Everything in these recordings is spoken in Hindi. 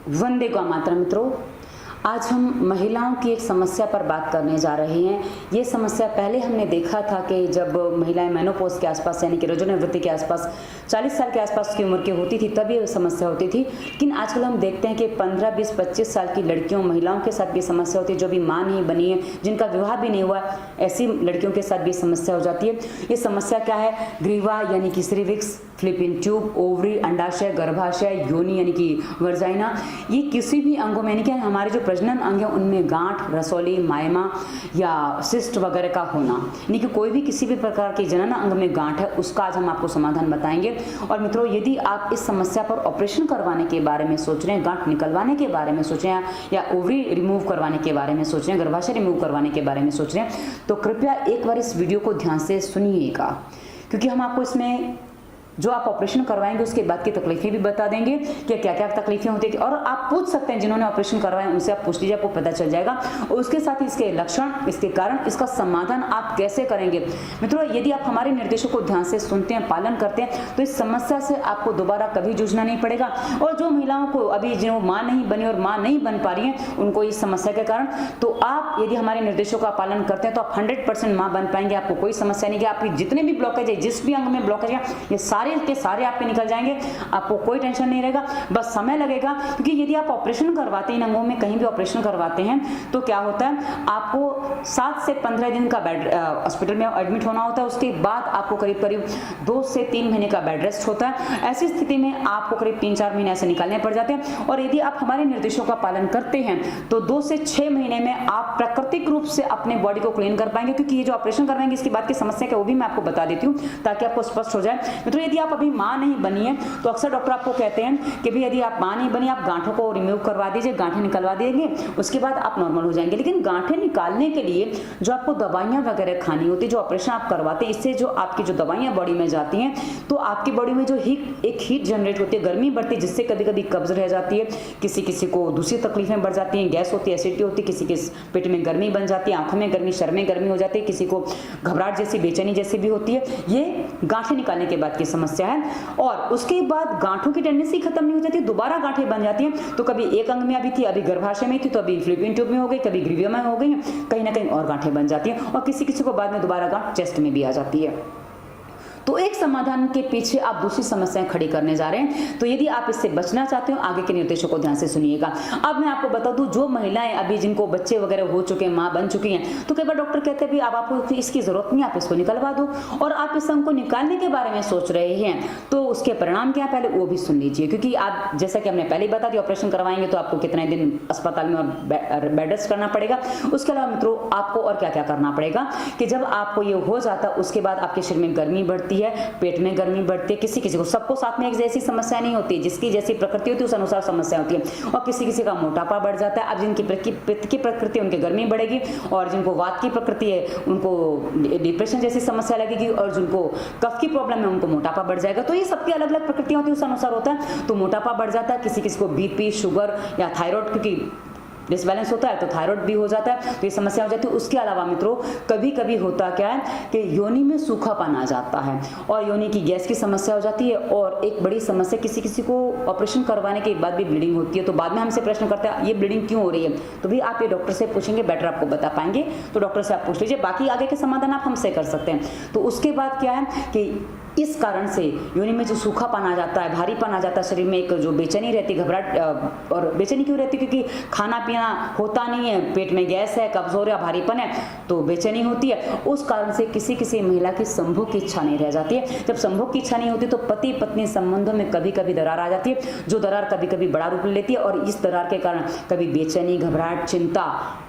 वंदे गौ मातरम मित्रों, आज हम महिलाओं की एक समस्या पर बात करने जा रहे हैं। ये समस्या पहले हमने देखा था कि जब महिलाएं मेनोपॉज के आसपास यानी कि रजोनिवृत्ति के आसपास 40 साल के आसपास की उम्र की होती थी तब ये समस्या होती थी। लेकिन आजकल हम देखते हैं कि 15, 20, 25 साल की लड़कियों महिलाओं के साथ भी समस्या होती है, जो भी माँ नहीं बनी है, जिनका विवाह भी नहीं हुआ, ऐसी लड़कियों के साथ भी समस्या हो जाती है। ये समस्या क्या है? ग्रीवा यानी कि सर्विक्स, फ्लिपिन ट्यूब, ओवरी, अंडाशय, गर्भाशय, योनि यानी कि वर्जाइना, ये किसी भी अंगों में यानी कि हमारे जो प्रजनन अंग है उनमें गांठ, रसौली, मायमा या सिस्ट वगैरह का होना, यानी कि कोई भी किसी भी प्रकार के जनन अंग में गांठ है, उसका आज हम आपको समाधान बताएंगे। और मित्रों, यदि आप इस समस्या पर ऑपरेशन करवाने के बारे में सोच रहे हैं, गांठ निकलवाने के बारे में सोच रहे हैं या ओवरी रिमूव करवाने के बारे में सोच रहे हैं, गर्भाशय रिमूव करवाने के बारे में सोच रहे हैं, तो कृपया एक बार इस वीडियो को ध्यान से सुनिएगा, क्योंकि हम आपको इसमें जो आप ऑपरेशन करवाएंगे उसके बाद की तकलीफें भी बता देंगे कि क्या क्या तकलीफें होती है। और आप पूछ सकते हैं, जिन्होंने ऑपरेशन करवाए उनसे आप पूछ लीजिए, आपको पता चल जाएगा। और उसके साथ ही इसके लक्षण, इसके कारण, इसका समाधान आप कैसे करेंगे। मित्रों, यदि आप हमारे निर्देशों को ध्यान से सुनते हैं, पालन करते हैं, तो इस समस्या से आपको दोबारा कभी जूझना नहीं पड़ेगा। और जो महिलाओं को अभी जो माँ नहीं बनी और माँ नहीं बन पा रही हैं उनको इस समस्या के कारण, तो आप यदि हमारे निर्देशों का पालन करते हैं तो आप 100% माँ बन पाएंगे। आपको कोई समस्या नहीं कि आपकी जितने भी ब्लॉकेज है, जिस भी अंग में ब्लॉकेज है, ये सारे के सारे आपके निकल जाएंगे। आपको कोई टेंशन नहीं रहेगा, बस समय लगेगा। क्योंकि यदि आप ऑपरेशन करवाते हैं, इन अंगों में कहीं भी ऑपरेशन करवाते हैं, तो क्या होता है, आपको 7 से 15 दिन का बेड हॉस्पिटल में एडमिट होना होता है। उसके बाद आपको करीब करीब 2 से 3 महीने का बेड रेस्ट होता है। ऐसी स्थिति में आपको करीब 3-4 महीने ऐसे निकालने पड़ जाते हैं। और यदि आप हमारे निर्देशों का पालन करते हैं तो 2 से 6 महीने में आप प्राकृतिक रूप से अपने बॉडी को क्लीन कर पाएंगे। क्योंकि ये जो ऑपरेशन करवाएंगे इसके बाद की समस्या क्या वो भी मैं आपको बता देती हूँ, ताकि आपको स्पष्ट हो जाए। तो यदि आप अभी माँ नहीं बनी है तो अक्सर डॉक्टर आपको कहते हैं कि भाई यदि आप माँ नहीं बनी, आप गांठों को रिमूव करवा दीजिए, गांठें निकलवा देंगे, उसके बाद आप नॉर्मल हो जाएंगे। लेकिन गांठें निकालने के लिए जो आपको दवाइयां वगैरह खानी होती है, जो ऑपरेशन आप करवाते हैं, इससे जो आपकी जो दवाइयां बॉडी में जाती हैं, तो आपकी बॉडी में जो एक हीट जनरेट होती है, गर्मी बढ़ती है, जिससे कभी कभी कब्ज रह जाती है, किसी किसी को दूसरी तकलीफें बढ़ जाती हैं, गैस होती है, एसिडिटी होती है, किसी के पेट में गर्मी बन जाती है, आंखों में गर्मी, सर में गर्मी हो जाती है, किसी को घबराहट जैसी, बेचैनी जैसी भी होती है। ये गांठें निकालने के बाद की समस्या है। और उसके बाद गांठों की टेंडेंसी खत्म नहीं हो जाती, दोबारा गांठें बन जाती हैं। तो कभी एक अंग में अभी थी, अभी गर्भाशय में थी, तो अभी फ्लिपिन ट्यूब में हो गई, कभी ग्रीविया में हो गई, कहीं ना कहीं और गांठें बन जाती हैं। और किसी किसी को बाद में दोबारा गांठ चेस्ट में भी आ जाती है। तो एक समाधान के पीछे आप दूसरी समस्याएं खड़ी करने जा रहे हैं। तो यदि आप इससे बचना चाहते हो, आगे के निर्देशों को ध्यान से सुनिएगा। अब मैं आपको बता दूं, जो महिलाएं अभी जिनको बच्चे वगैरह हो चुके हैं, मां बन चुकी हैं, तो कई बार डॉक्टर कहते हैं अब आपको इसकी जरूरत नहीं, आप इसको निकलवा दो। और आप इस अंग को निकालने के बारे में सोच रहे हैं, तो उसके परिणाम क्या, पहले वो भी सुन लीजिए। क्योंकि आप, जैसा कि हमने पहले ही बता दिया, ऑपरेशन करवाएंगे तो आपको कितने दिन अस्पताल में और बेड रेस्ट करना पड़ेगा। उसके अलावा मित्रों, आपको और क्या क्या करना पड़ेगा कि जब आपको ये हो जाता है, उसके बाद आपके शरीर में गर्मी बढ़ती है, पेट में गर्मी बढ़ती है। किसी किसी को, सबको साथ में एक जैसी समस्या नहीं होती, जिसकी जैसी प्रकृति होती है उस अनुसार समस्या होती है। और किसी किसी का मोटापा बढ़ जाता है। अब जिनकी पित्त की प्रकृति, उनकी गर्मी बढ़ेगी, और जिनको वात की प्रकृति है उनको डिप्रेशन जैसी समस्या लगेगी, और जिनको कफ की प्रॉब्लम है उनको मोटापा बढ़ जाएगा। तो ये सबकी अलग अलग प्रकृतियां होती है, उस अनुसार होता है। तो मोटापा बढ़ जाता है, किसी किसी को बीपी, शुगर या थायराइड, क्योंकि डिसबैलेंस होता है तो थायराइड भी हो जाता है, तो ये समस्या हो जाती है। उसके अलावा मित्रों, कभी कभी होता क्या है कि योनि में सूखापन आ जाता है, और योनि की गैस की समस्या हो जाती है। और एक बड़ी समस्या, किसी किसी को ऑपरेशन करवाने के बाद भी ब्लीडिंग होती है। तो बाद में हमसे प्रश्न करते हैं ये ब्लीडिंग क्यों हो रही है, तो भी आप ये डॉक्टर से पूछेंगे, बेटर आपको बता पाएंगे। तो डॉक्टर से आप पूछ लीजिए, बाकी आगे के समाधान आप हमसे कर सकते हैं। तो उसके बाद क्या है कि इस कारण से योनि में जो सूखापन आ जाता है, भारीपन आ जाता है, शरीर में एक जो बेचैनी रहती है, घबराहट। और बेचैनी क्यों रहती है, क्योंकि खाना पीना होता नहीं है, पेट में गैस है, कब्ज हो रहा है, भारीपन है, तो बेचैनी होती है। उस कारण से किसी किसी महिला की संभोग की इच्छा नहीं रह जाती है। जब संभोग की इच्छा नहीं होती तो पति पत्नी संबंधों में कभी कभी दरार आ जाती है, जो दरार कभी कभी बड़ा रूप लेती है। और इस दरार के कारण कभी बेचैनी, घबराहट, चिंता,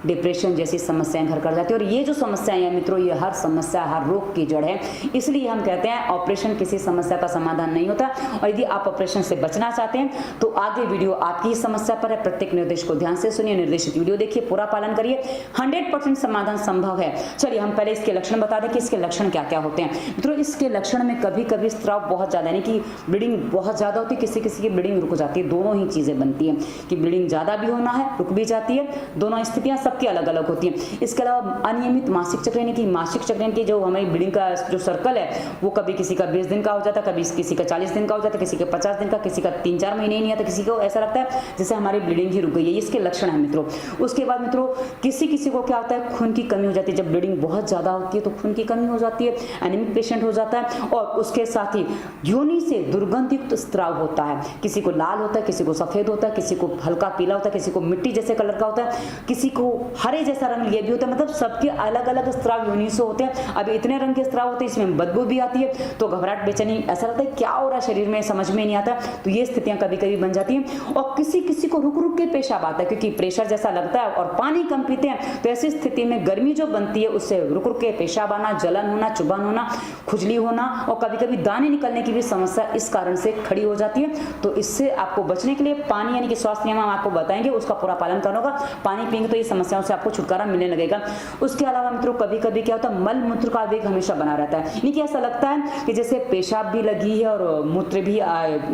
डिप्रेशन जैसी समस्याएं घर कर जाती है। और ये जो समस्याएं हैं मित्रों, ये हर समस्या, हर रोग की जड़ है। इसलिए हम कहते हैं ऑपरेशन किसी समस्या का समाधान नहीं होता। और यदि आप ऑपरेशन से बचना चाहते हैं तो आगे वीडियो आपकी ही समस्या पर है। प्रत्येक निर्देश को ध्यान से सुनिए, निर्देशित वीडियो देखिए, पूरा पालन करिए, 100% समाधान संभव है। चलिए हम पहले इसके लक्षण बता दें कि इसके लक्षण क्या क्या होते हैं। मित्रों, इसके लक्षण में कभी कभी स्राव बहुत ज्यादा, यानी कि ब्लीडिंग बहुत ज्यादा होती है, किसी किसी की ब्लीडिंग रुक जाती है। दोनों ही चीजें बनती है कि ब्लीडिंग ज्यादा भी होना है, रुक भी जाती है। दोनों स्थितियां सबकी अलग अलग होती हैं। इसके अलावा अनियमित मासिक चक्र, यानी कि मासिक चक्र की जो हमारी ब्लीडिंग का जो सर्कल है वो कभी किसी का का 20 दिन का हो जाता है, कभी किसी का 40 दिन का हो जाता है, किसी का 50 दिन का, किसी का 3-4 महीने ही नहीं आता, किसी को ऐसा लगता है जैसे हमारी ब्लीडिंग ही रुक गई है। इसके लक्षण है मित्रों। उसके बाद मित्रों किसी किसी को क्या होता है, खून की कमी हो जाती है। जब ब्लीडिंग बहुत ज्यादा होती है तो खून की कमी हो जाती है, एनीमिक पेशेंट हो जाता है। और उसके साथ ही योनि से दुर्गंधयुक्त स्राव होता है, किसी को लाल होता है, किसी को सफेद होता है, किसी को हल्का पीला होता है, किसी को मिट्टी जैसे कलर का होता है, किसी को हरे जैसा रंग ये भी होता है। मतलब सबके अलग अलग स्राव योनि से होते हैं। अब इतने रंग के स्राव होते हैं, इसमें बदबू भी आती है, तो घबराहट, बेचैनी, ऐसा लगता है क्या हो रहा है शरीर में, समझ में नहीं आता। तो ये स्थितियां कभी कभी बन जाती हैं। और किसी किसी को रुक रुक के पेशाब आता है, क्योंकि प्रेशर जैसा लगता है और पानी कम पीते हैं, तो ऐसी स्थिति में गर्मी जो बनती है उससे रुक रुक के पेशाब आना, जलन होना, चुभन होना, खुजली होना और कभी कभी दाने निकलने की भी समस्या इस कारण से खड़ी हो जाती है। तो इससे आपको बचने के लिए पानी यानी कि स्वास्थ्य नियम हम आपको बताएंगे, उसका पूरा पालन करना होगा। पानी पिएंगे तो ये समस्याओं से आपको छुटकारा मिलने लगेगा। उसके अलावा मित्रों कभी कभी क्या होता है, मल मूत्र का वेग हमेशा बना रहता है, यानी कि ऐसा लगता है कि जैसे पेशाब भी लगी है और मूत्र भी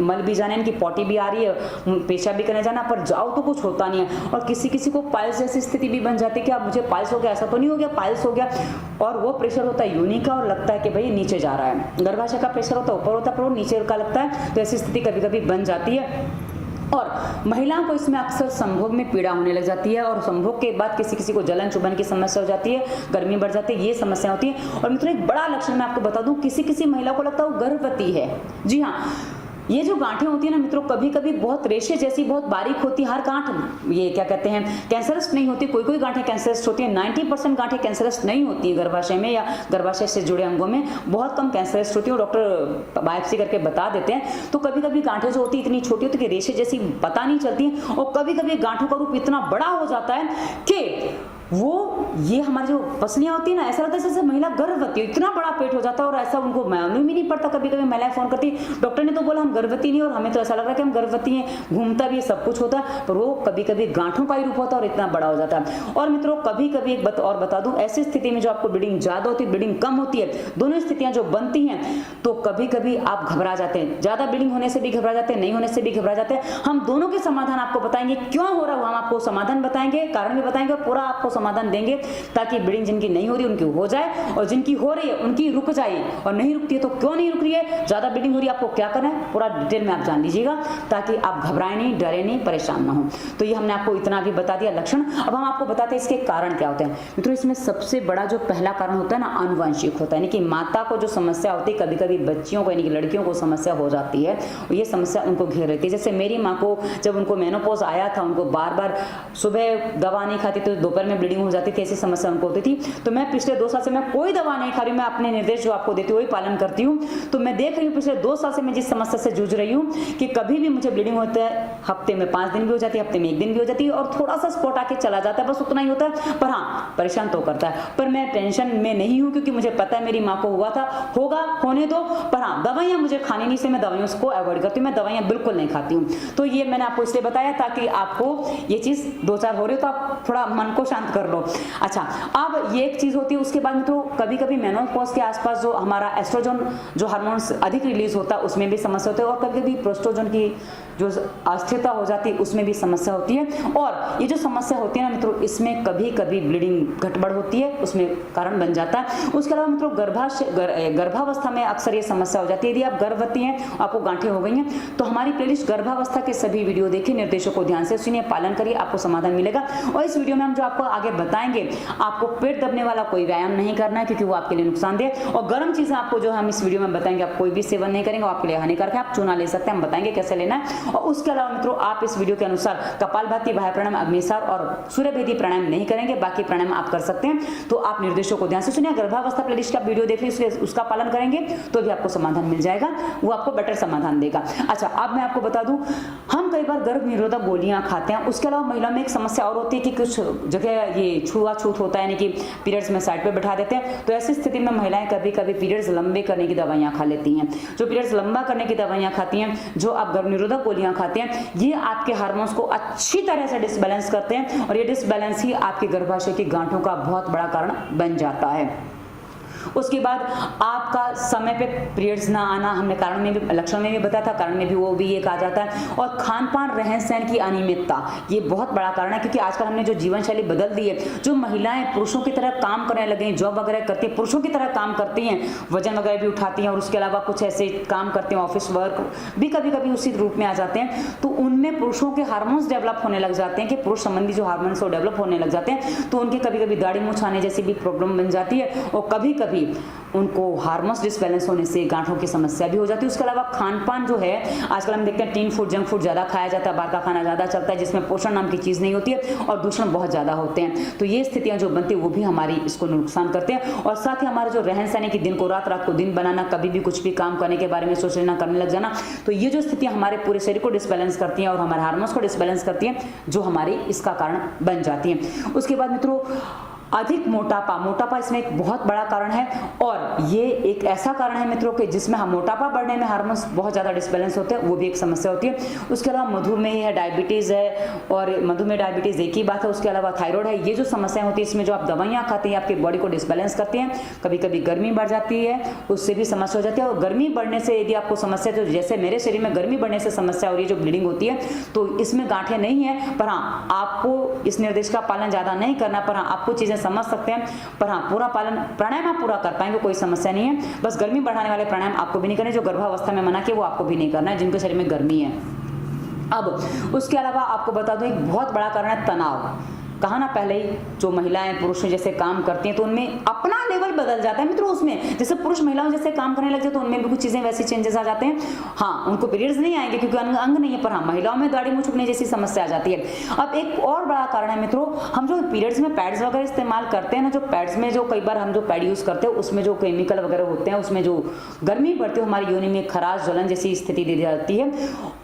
मल भी जाने की पॉटी भी आ रही है, पेशाब भी करने जाना, पर जाओ तो कुछ होता नहीं है। और किसी किसी को पाइल्स जैसी स्थिति भी बन जाती है कि अब मुझे पाइल्स हो गया, ऐसा तो नहीं हो गया, पाइल्स हो गया। और वो प्रेशर होता है योनि का और लगता है कि भाई नीचे जा रहा है। गर्भाशय का प्रेशर होता है ऊपर होता है, पर वो नीचे का लगता है। तो ऐसी स्थिति कभी कभी बन जाती है। और महिलाओं को इसमें अक्सर संभोग में पीड़ा होने लग जाती है और संभोग के बाद किसी किसी को जलन चुभन की समस्या हो जाती है, गर्मी बढ़ जाती है, ये समस्या होती है। और मित्रों एक बड़ा लक्षण मैं आपको बता दूं, किसी किसी महिला को लगता है वो गर्भवती है। जी हाँ, ये जो गांठें होती है ना मित्रों, कभी कभी बहुत रेशे जैसी बहुत बारीक होती है। हर गांठ ये क्या कहते हैं कैंसरस नहीं होती, कोई कोई गांठें कैंसरस होती है। 90% गांठें कैंसरस नहीं होती है गर्भाशय में या गर्भाशय से जुड़े अंगों में, बहुत कम कैंसरस होती है और डॉक्टर बायोप्सी करके बता देते हैं। तो कभी कभी गांठें जो होती है इतनी छोटी होती है कि रेशे जैसी पता नहीं चलती है। और कभी कभी गांठों का रूप इतना बड़ा हो जाता है कि वो ये हमारी जो पसलियां होती है ना, ऐसा लगता है जैसे महिला गर्भवती है, इतना बड़ा पेट हो जाता है और ऐसा उनको मालूम ही नहीं पड़ता। कभी कभी महिलाएं फोन करती, डॉक्टर ने तो बोला हम गर्भवती नहीं और हमें तो ऐसा लग रहा है कि हम गर्भवती हैं, घूमता भी है, सब कुछ होता है, पर वो कभी कभी गांठों का ही रूप होता है और इतना बड़ा हो जाता है। और मित्रों कभी कभी एक बात और बता दूं, ऐसी स्थिति में जो आपको ब्लीडिंग ज्यादा होती है, ब्लीडिंग कम होती है, दोनों स्थितियां जो बनती हैं, तो कभी कभी आप घबरा जाते हैं। ज्यादा ब्लीडिंग होने से भी घबरा जाते हैं, नहीं होने से भी घबरा जाते हैं। हम दोनों के समाधान आपको बताएंगे, क्यों हो रहा है हम आपको समाधान बताएंगे, कारण भी बताएंगे और पूरा आपको समाधान देंगे, ताकि ब्लीडिंग जिनकी नहीं हो रही उनकी हो जाए और जिनकी हो रही है उनकी रुक जाए। और नहीं रुकती है तो क्यों नहीं रुक रही है, ज्यादा ब्लीडिंग हो रही है, आपको क्या करना है, पूरा डिटेल में आप जान लीजिएगा, ताकि आप घबराए नहीं, डरे नहीं, परेशान ना हो। तो ये हमने आपको इतना भी बता दिया लक्षण। अब हम आपको बताते हैं इसके कारण क्या होते हैं। मित्रों इसमें सबसे बड़ा जो पहला कारण होता है ना, आनुवंशिक होता है, यानी कि माता को जो समस्या होती है, कभी कभी बच्चियों को यानी कि लड़कियों को समस्या हो जाती है और ये समस्या उनको घेर रहती है। जैसे मेरी माँ को जब उनको मेनोपॉज आया था, उनको बार बार सुबह दवा नहीं खाती तो दोपहर में ब्लीडिंग हो जाती थी, ऐसी समस्या उनको होती थी। तो मैं पिछले 2 साल से मैं कोई दवा नहीं खा रही हूँ, मैं अपने निर्देश जो आपको देती हूँ वही पालन करती हूँ। तो मैं देख रही हूँ पिछले 2 साल से मैं जिस समस्या से जूझ रही हूँ कि कभी भी मुझे ब्लीडिंग होता है, हफ्ते में 5 दिन भी हो जाती है, हफ्ते में 1 दिन भी हो जाती है और थोड़ा सा स्पॉट आके चला जाता है, बस उतना ही होता है। पर हाँ परेशान तो करता है, पर मैं टेंशन में नहीं हूँ क्योंकि मुझे पता है मेरी माँ को हुआ था, होगा, होने दो। पर हाँ दवाइयाँ मुझे खानी नहीं, से मैं दवाइयों को अवॉइड करती हूँ, मैं दवाइयाँ बिल्कुल नहीं खाती हूँ। तो ये मैंने आपको इसलिए बताया ताकि आपको ये चीज 2-4 हो रही हो तो आप थोड़ा मन को शांत कर लो। अच्छा, अब ये एक चीज होती है। उसके बाद मित्रों कभी कभी मेनोपॉज के आसपास जो हमारा एस्ट्रोजन जो हार्मोन्स अधिक रिलीज होता है उसमें भी समस्या होती है और कभी कभी प्रोस्ट्रोजन की जो अस्थिरता हो जाती है उसमें भी समस्या होती है। और ये जो समस्या होती है ना मित्रों, इसमें कभी कभी ब्लीडिंग गड़बड़ होती है, उसमें कारण बन जाता है। उसके अलावा मित्रों गर्भावस्था में अक्सर ये समस्या हो जाती है। यदि आप गर्भवती हैं, आपको गांठें हो गई हैं, तो हमारी प्लेलिस्ट गर्भावस्था के सभी वीडियो देखिए, निर्देशों को ध्यान से सुनिए, पालन करिए, आपको समाधान मिलेगा। और इस वीडियो में हम जो आपको आगे बताएंगे, आपको पेट दबने वाला कोई व्यायाम नहीं करना है क्योंकि वो आपके लिए नुकसानदेह, और गर्म चीजें आपको जो हम इस वीडियो में बताएंगे आप कोई भी सेवन नहीं करेंगे, आपके लिए हानिकारक है। आप चूना ले सकते हैं, हम बताएंगे कैसे लेना है। और उसके अलावा मित्रों आप इस वीडियो के अनुसार कपालभाति, बाह्य प्राणायाम, अग्निसार और सूर्यभेदी प्राणायाम नहीं करेंगे, बाकी प्राणायाम आप कर सकते हैं। तो आप निर्देशों को ध्यान से सुनिए। गर्भावस्था प्लेलिस्ट का वीडियो देख लीजिए, उसका पालन करेंगे तो भी आपको समाधान मिल जाएगा, वो आपको बेटर समाधान देगा। अच्छा, अब मैं आपको बता दूं, हम कई बार गर्भ निरोधक गोलियां खाते हैं। उसके अलावा महिला में एक समस्या और होती है कि कुछ जगह ये छुआछूत होता है, यानी कि पीरियड्स में साइड पे बैठा देते हैं। तो ऐसी स्थिति में महिलाएं कभी कभी पीरियड्स लंबे करने की दवाइयां खा लेती हैं। जो पीरियड्स लंबा करने की दवाइयां खाती हैं, जो आप गर्भ निरोधक गोलियां खाते हैं, ये आपके हार्मोन्स को अच्छी तरह से डिसबैलेंस करते हैं और ये डिसबैलेंस ही आपके गर्भाशय की गांठों का बहुत बड़ा कारण बन जाता है। उसके बाद आपका समय पे पीरियड्स ना आना, हमने कारण में भी, लक्षण में भी बताया था, कारण में भी वो भी एक आ जाता है। और खान पान रहन सहन की अनियमितता, ये बहुत बड़ा कारण है, क्योंकि आजकल हमने जो जीवन शैली बदल दी है, जो महिलाएं पुरुषों की तरह काम करने लगे हैं, जॉब वगैरह करती हैं, पुरुषों की तरह काम करती हैं, वजन वगैरह भी उठाती हैं और उसके अलावा कुछ ऐसे काम करते हैं, ऑफिस वर्क भी कभी कभी उसी रूप में आ जाते हैं, तो उनमें पुरुषों के हार्मोन्स डेवलप होने लग जाते हैं, कि पुरुष संबंधी जो हार्मोन्स वो डेवलप होने लग जाते हैं, तो उनके कभी कभी दाढ़ी मूंछ आने जैसी भी प्रॉब्लम बन जाती है, और कभी कभी उनको हार्मोन्स डिसबैलेंस होने से गांठों की समस्या भी हो जाती है। उसके अलावा खान पान जो है, आजकल हम देखते हैं टीन फूड, जंक फूड ज्यादा खाया जाता है, बाहर का खाना ज्यादा चलता है, जिसमें पोषण नाम की चीज नहीं होती है और दूषण बहुत ज्यादा होते हैं। तो ये स्थितियां जो बनती है वो भी हमारी इसको नुकसान करते हैं। और साथ ही हमारे जो रहन सहन की दिन को रात, रात को दिन बनाना, कभी भी कुछ भी काम करने के बारे में सोच लेना, करने लग जाना, तो ये जो स्थितियां हमारे पूरे शरीर को डिसबैलेंस करती हैं और हमारे हार्मोन्स को डिसबैलेंस करती हैं, जो हमारी इसका कारण बन जाती हैं। उसके बाद मित्रों, अधिक मोटापा, मोटापा इसमें एक बहुत बड़ा कारण है, और ये एक ऐसा कारण है मित्रों कि जिसमें हम मोटापा बढ़ने में हार्मोन्स बहुत ज़्यादा डिसबैलेंस होते हैं, वो भी एक समस्या होती है। उसके अलावा मधुमेह है, डायबिटीज़ है, और मधुमेह डायबिटीज़ एक ही बात है। उसके अलावा थायराइड है। ये जो समस्याएं होती है, इसमें जो आप दवाइयाँ खाते हैं आपकी बॉडी को डिसबैलेंस करती हैं, कभी कभी गर्मी बढ़ जाती है, उससे भी समस्या हो जाती है। और गर्मी बढ़ने से यदि आपको समस्या, तो जैसे मेरे शरीर में गर्मी बढ़ने से समस्या हो रही है, जो ब्लीडिंग होती है, तो इसमें गांठें नहीं है, पर हाँ आपको इस निर्देश का पालन ज़्यादा नहीं करना, पर हाँ आपको चीज़ें समझ सकते हैं, पर हाँ पूरा पालन, प्राणायाम आप पूरा कर पाएंगे, कोई समस्या नहीं है। बस गर्मी बढ़ाने वाले प्राणायाम आपको भी नहीं करने, जो गर्भावस्था में मना किए वो आपको भी नहीं करना है, जिनके शरीर में गर्मी है। अब उसके अलावा आपको बता दूं, एक बहुत बड़ा कारण है तनाव। कहा ना पहले ही, जो महिलाएं पुरुष जैसे काम करती हैं, तो उनमें अपना लेवल बदल जाता है मित्रों। उसमें जैसे पुरुष महिलाओं जैसे काम करने लग जाए, तो उनमें भी कुछ चीजें वैसी चेंजेस आ जाते हैं। हाँ, उनको पीरियड्स नहीं आएंगे क्योंकि अंग नहीं है, पर हाँ महिलाओं में दाढ़ी मूंछ उगने जैसी समस्या आ जाती है। अब एक और बड़ा कारण है मित्रों, हम जो पीरियड्स में पैड्स वगैरह इस्तेमाल करते हैं ना, जो पैड्स में जो कई बार हम जो पैड यूज करते हैं, उसमें जो केमिकल वगैरह होते हैं, उसमें जो गर्मी बढ़ती है, हमारी योनि में खराश, जलन जैसी स्थिति दे जाती है,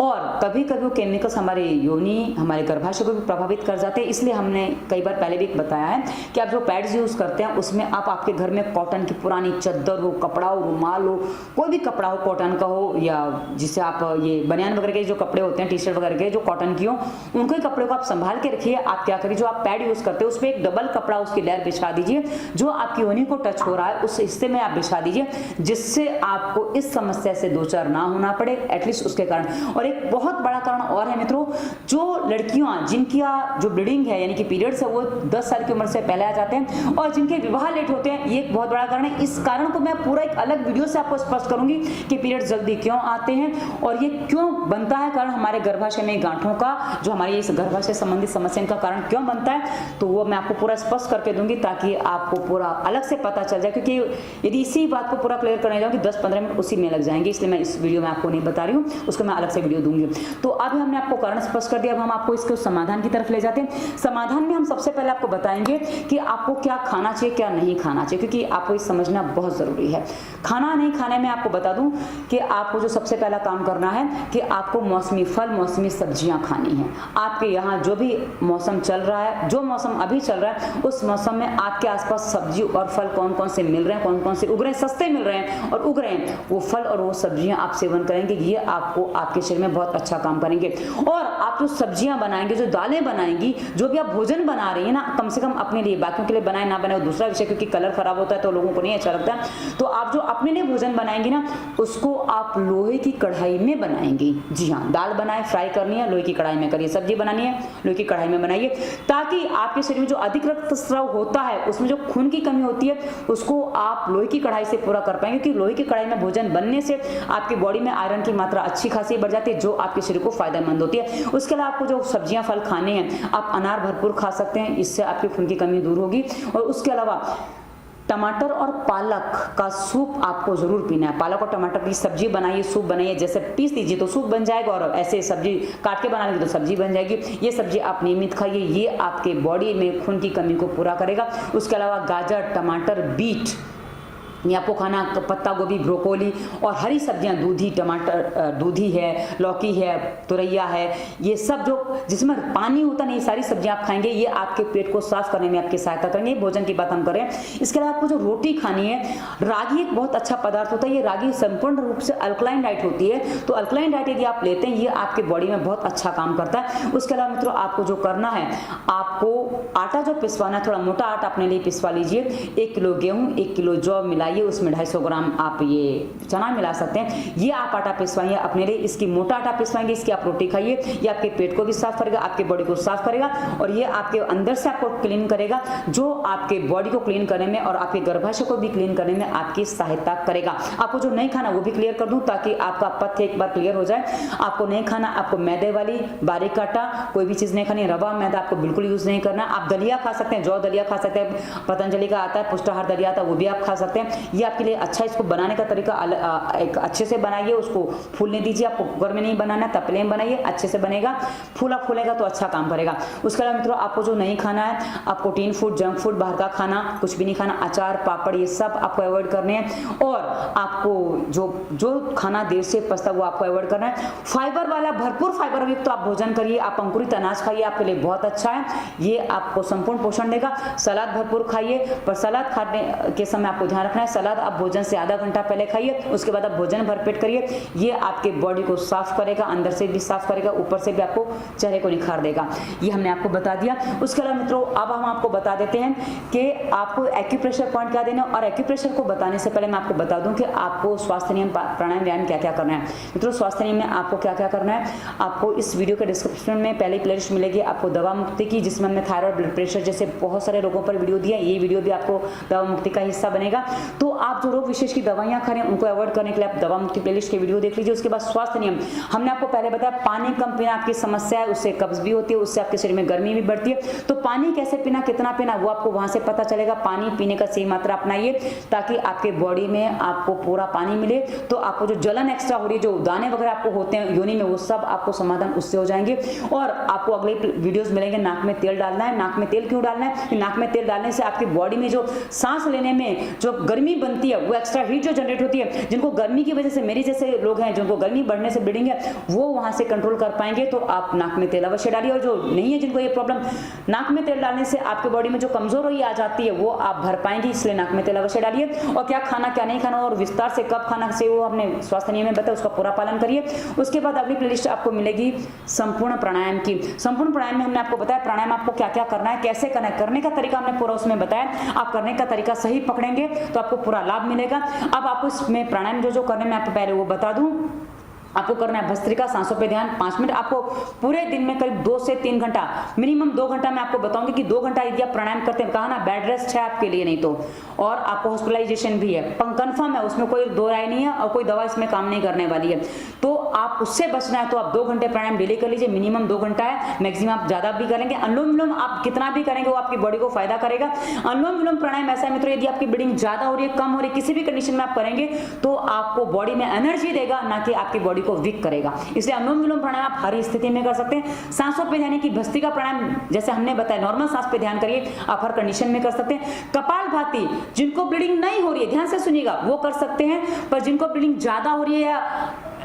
और कभी कभी वो केमिकल्स हमारे योनि, हमारे गर्भाशय को भी प्रभावित कर जाते हैं। इसलिए हमने कई बार पहले बताया है कि आप जो पैड्स यूज करते हैं, उसमें आप आपके घर में कॉटन की पुरानी चद्दर हो, कपड़ा हो, रुमाल हो, कोई भी कपड़ा हो, कॉटन का हो, या जिससे आप ये बनियान वगैरह के जो कपड़े होते हैं, टी शर्ट वगैरह के जो कॉटन की हो, उनको ही कपड़े को आप संभाल के रखिए। आप क्या करिए, जो आप पैड यूज करते हो उस पर एक डबल कपड़ा, उसकी लेयर बिछा दीजिए, जो आपकी योनि को टच हो रहा है उस हिस्से में आप बिछा दीजिए, जिससे आपको इस समस्या से दो चार ना होना पड़े, एटलीस्ट उसके कारण। और एक बहुत बड़ा कारण और है मित्रों, जो लड़कियां जिनकी जो ब्लीडिंग है यानी कि पीरियड्स है, वो 10 साल की उम्र से पहले आ जाते हैं, और जिनके विवाह लेट होते हैं, ये एक बहुत बड़ा कारण है। इस कारण को मैं पूरा एक अलग वीडियो से आपको स्पष्ट करूंगी कि पीरियड्स जल्दी क्यों आते हैं और ये क्यों बनता है कारण, हमारे गर्भाशय में गांठों का, जो हमारी इस गर्भाशय संबंधित समस्या का कारण क्यों बनता है, तो वो मैं आपको पूरा स्पष्ट करके दूंगी, ताकि आपको पूरा अलग से पता चल जाए। क्योंकि यदि इसी बात को पूरा क्लियर करने जाऊंगी 10-15 मिनट उसी में लग जाएंगे, इसलिए मैं इस वीडियो में आपको नहीं बता रही हूँ, उसको मैं अलग से वीडियो दूंगी। तो अभी हमने आपको कारण स्पष्ट कर दिया, अब हम आपको इसके समाधान की तरफ ले जाते हैं। समाधान में हम सबसे पहले आपको बताएंगे कि आपको क्या खाना चाहिए, क्या नहीं खाना चाहिए, क्योंकि आपको ये समझना बहुत जरूरी है। खाना नहीं खाने में आपको बता दूं कि आपको जो सबसे पहला काम करना है कि आपको मौसमी फल, मौसमी सब्जियां खानी है। आपके यहाँ जो भी मौसम चल रहा है, जो मौसम अभी चल रहा है, उस मौसम में आपके आसपास सब्जी और फल कौन कौन से मिल रहे हैं, कौन कौन से उग रहे हैं, सस्ते मिल रहे हैं और उग रहे हैं, वो फल और वो सब्जियां आप सेवन करेंगे, ये आपको आपके शरीर में बहुत अच्छा काम करेंगे। और आप जो सब्जियां बनाएंगे, जो दालें बनाएंगी, जो भी आप भोजन बना रही है ना, कम से कम अपने लिए, बाकियों के लिए बनाए ना बनाए वो दूसरा विषय, क्योंकि कलर खराब होता है तो लोगों को नहीं अच्छा लगता। तो आप जो अपने लिए भोजन बनाएंगे ना, उसको आप लोहे की कढ़ाई में बनाएंगे। जी हाँ, दाल बनाए, फ्राई करनी है, लोहे की कढ़ाई में करिए। सब्जी बनानी है, लोहे की कढ़ाई में बनाइए, ताकि आपके शरीर में जो अधिक रक्तस्राव होता है, उसमें जो खून की कमी होती है, उसको आप लोहे की कढ़ाई से पूरा कर पाएंगे। क्योंकि लोहे की कढ़ाई में भोजन बनने से आपकी बॉडी में आयरन की मात्रा अच्छी खासी बढ़ जाती है, जो आपके शरीर को फायदेमंद होती है। उसके अलावा आपको जो सब्जियां फल खाने हैं, आप अनार भरपूर खा सकते हैं, इससे आपकी खून की कमी दूर होगी। और उसके अलावा टमाटर और पालक का सूप आपको जरूर पीना है। पालक और टमाटर की सब्जी बनाइए, सूप बनाइए, जैसे पीस दीजिए तो सूप बन जाएगा, और ऐसे सब्जी काट के बना लेंगे तो सब्जी बन जाएगी। ये सब्जी आप नियमित खाइए, ये आपके बॉडी में खून की कमी को पूरा करेगा। उसके अलावा गाजर, टमाटर, बीट, ये आपको खाना, पत्ता गोभी, ब्रोकोली और हरी सब्जियां, दूधी, टमाटर, दूधी है, लौकी है, तुरैया है, ये सब जो जिसमें पानी होता नहीं, सारी सब्जियां आप खाएंगे, ये आपके पेट को साफ करने में आपकी सहायता करेंगे। भोजन की बात हम करें, इसके अलावा आपको जो रोटी खानी है, रागी एक बहुत अच्छा पदार्थ होता है। ये रागी संपूर्ण रूप से अल्कलाइन डाइट होती है, तो अल्कलाइन डाइट यदि आप लेते हैं, ये आपके बॉडी में बहुत अच्छा काम करता है। उसके अलावा मित्रों, आपको जो करना है, आपको आटा जो पिसवाना है, थोड़ा मोटा आटा अपने लिए पिसवा लीजिए। 1 किलो गेहूं, 1 किलो जौ मिलाइए, मिलाइए, उसमें 250 ग्राम आप ये चना मिला सकते हैं। ये आप आटा पिसवाइए अपने लिए, इसकी मोटा आटा पिसवाएंगे, इसकी आप रोटी खाइए। ये आपके पेट को भी साफ करेगा, आपके बॉडी को साफ करेगा और ये आपके अंदर से आपको क्लीन करेगा, जो आपके बॉडी को क्लीन करने में और आपके गर्भाशय को भी क्लीन करने में आपकी सहायता करेगा। आपको जो नहीं खाना वो भी क्लियर कर दूं ताकि आपका पथ्य एक बार क्लियर हो जाए। आपको नहीं खाना, आपको मैदे वाली बारीक आटा कोई भी चीज नहीं खानी, रवा मैदा आपको बिल्कुल यूज नहीं करना। आप दलिया खा सकते हैं, जौ दलिया खा सकते हैं, पतंजलि का आता है पुष्टाहार दलिया आता है, वो भी आप खा सकते हैं। ये आपके लिए अच्छा, इसको बनाने का तरीका एक अच्छे से बनाइए, उसको फूलने दीजिए। आपको कुकर में नहीं बनाना, तपले में बनाइए, अच्छे से बनेगा, फूलेगा तो अच्छा काम करेगा। उसके अलावा मित्रों आपको जो नहीं खाना है, आप प्रोटीन फूड, जंक फूड, बाहर का खाना कुछ भी नहीं खाना, अचार पापड़ ये सब आपको अवॉइड करने हैं। और आपको जो खाना देर से पचता है वो आपको अवॉइड करना है। फाइबर वाला भरपूर फाइबर युक्त तो आप भोजन करिए, आप अंकुरित अनाज खाइए, आपके लिए बहुत अच्छा है, ये आपको संपूर्ण पोषण देगा। सलाद भरपूर खाइए, पर सलाद खाने के समय आपको ध्यान रखना है, सलाद आप भोजन से आधा घंटा पहले खाइए, उसके बाद आप भोजन भरपेट करिए। ये आपके बॉडी को साफ करेगा, अंदर से भी साफ करेगा, ऊपर से भी आपको चेहरे को निखार देगा। ये हमने आपको बता दिया। उसके अलावा मित्रों अब हम आपको बता देते हैं कि आपको एक्यूप्रेशर पॉइंट क्या देना, और एक्यूप्रेशर को बताने से पहले मैं आपको बता दूं कि आपको स्वास्थ्य नियम, प्राणायाम, व्यायाम क्या क्या करना है। मित्रों स्वास्थ्य नियम में आपको क्या क्या करना है, आपको इस वीडियो के डिस्क्रिप्शन में पहले प्लेलिस्ट मिलेगी आपको दवा मुक्ति की, जिसमें हमने थायराइड, ब्लड प्रेशर जैसे बहुत सारे रोगों पर वीडियो दिया। ये वीडियो भी आपको दवा मुक्ति का हिस्सा बनेगा। तो आप जो रोग विशेष की दवाइयां खा रहे हैं उनको अवॉइड करने के लिए आप दवा मुक्ति प्लेलिस्ट के वीडियो देख लीजिए। उसके बाद स्वास्थ्य नियम हमने आपको पहले बताया, पानी कम पीना आपकी समस्या है, उससे कब्ज भी होती है, उससे आपके शरीर में गर्मी भी बढ़ती है। तो पानी कैसे पीना, कितना पीना, वो आपको वहां से पता चलेगा। पानी पीने का सही मात्रा अपनाइए ताकि आपके बॉडी में आपको पूरा पानी मिले। तो आपको जो जलन एक्स्ट्रा हो रही है, जो दाने वगैरह आपको होते हैं योनि में, वो सब आपको समाधान उससे हो जाएंगे। और आपको अगले वीडियोस मिलेंगे, नाक में तेल डालना है। नाक में तेल क्यों डालना है, कि नाक में तेल डालने से आपकी बॉडी में जो सांस लेने में जो गर्मी बनती है, वो एक्स्ट्रा हीट जो जनरेट होती है, जिनको गर्मी की वजह से, मेरी जैसे लोग हैं जिनको गर्मी बढ़ने से ब्लीडिंग है, वो वहां से कंट्रोल कर पाएंगे। तो आप नाक में तेल अवश्य डालिए। और जो नहीं है, जिनको ये प्रॉब्लम, नाक में तेल डालने से आपके बॉडी में जो कमजोरी आ जाती है वो आप भर पाएंगे, इसलिए नाक में तेल अवश्य डालिए। और क्या खाना क्या नहीं खाना और विस्तार से कब खाना से वो हमने स्वास्थ्य नियम में बताया, उसका पूरा पालन करिए। उसके बाद अगली प्लेलिस्ट आपको मिलेगी संपूर्ण प्राणायाम की। संपूर्ण प्राणायाम में हमने आपको बताया प्राणायाम आपको क्या क्या करना है, कैसे करना है, करने का तरीका हमने पूरा उसमें बताया। आप करने का तरीका सही पकड़ेंगे तो आपको पूरा लाभ मिलेगा। अब आपको इसमें प्राणायाम जो करने में आपको पहले वो बता दूं, आपको करना है भस्त्रिका, सांसों पे ध्यान 5 मिनट। आपको पूरे दिन में करीब 2 से 3 घंटा, मिनिमम 2 घंटा मैं आपको बताऊंगी कि 2 घंटा यदि आप प्राणायाम करते हैं, कहा ना बेड रेस्ट है आपके लिए, नहीं तो और आपको हॉस्पिटलाइजेशन भी है, कंफर्म है, उसमें कोई दो राय नहीं है और कोई दवा इसमें काम नहीं करने वाली है। तो आप उससे बचना है तो आप 2 घंटे प्राणायाम डेली कर लीजिए, मिनिमम 2 घंटा है, मैक्सिमम आप ज्यादा भी करेंगे। अनुलोम विलोम आप कितना भी करेंगे वो आपकी बॉडी को फायदा करेगा। अनुलोम विलोम प्राणायाम ऐसा है मित्रों, यदि आपकी ब्लीडिंग ज्यादा हो रही है, कम हो रही है, किसी भी कंडीशन में आप करेंगे तो आपको बॉडी में एनर्जी देगा, ना कि आपकी बॉडी को वीक करेगा। इसलिए अनुलोम विलोम प्राणायाम आप हर स्थिति में कर सकते हैं। सांसों पे ध्यान की भस्त्रिका प्राणायाम जैसे हमने बताया, नॉर्मल सांस पे ध्यान करिए, आप हर कंडीशन में कर सकते हैं। कपालभाति जिनको ब्लीडिंग नहीं हो रही है, ध्यान से सुनिएगा, वो कर सकते हैं, पर जिनको ब्लीडिंग ज्यादा हो रही है या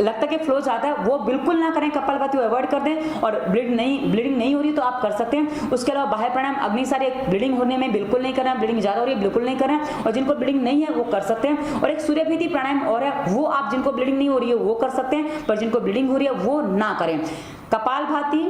लगता है कि फ्लो ज्यादा है, वो बिल्कुल ना करें, कपालभाति अवॉइड कर दें। और ब्लीडिंग नहीं हो रही तो आप कर सकते हैं। उसके अलावा बाह्य प्राणायाम, अग्निसारी, ब्लीडिंग होने में बिल्कुल नहीं करना, ब्लीडिंग ज्यादा हो रही है बिल्कुल नहीं करना, और जिनको ब्लीडिंग नहीं है वो कर सकते हैं। और एक सूर्यभीति प्राणायाम और है, वो आप जिनको ब्लीडिंग नहीं हो रही है वो कर सकते हैं, पर जिनको ब्लीडिंग हो रही है वो ना करें। कपालभाति,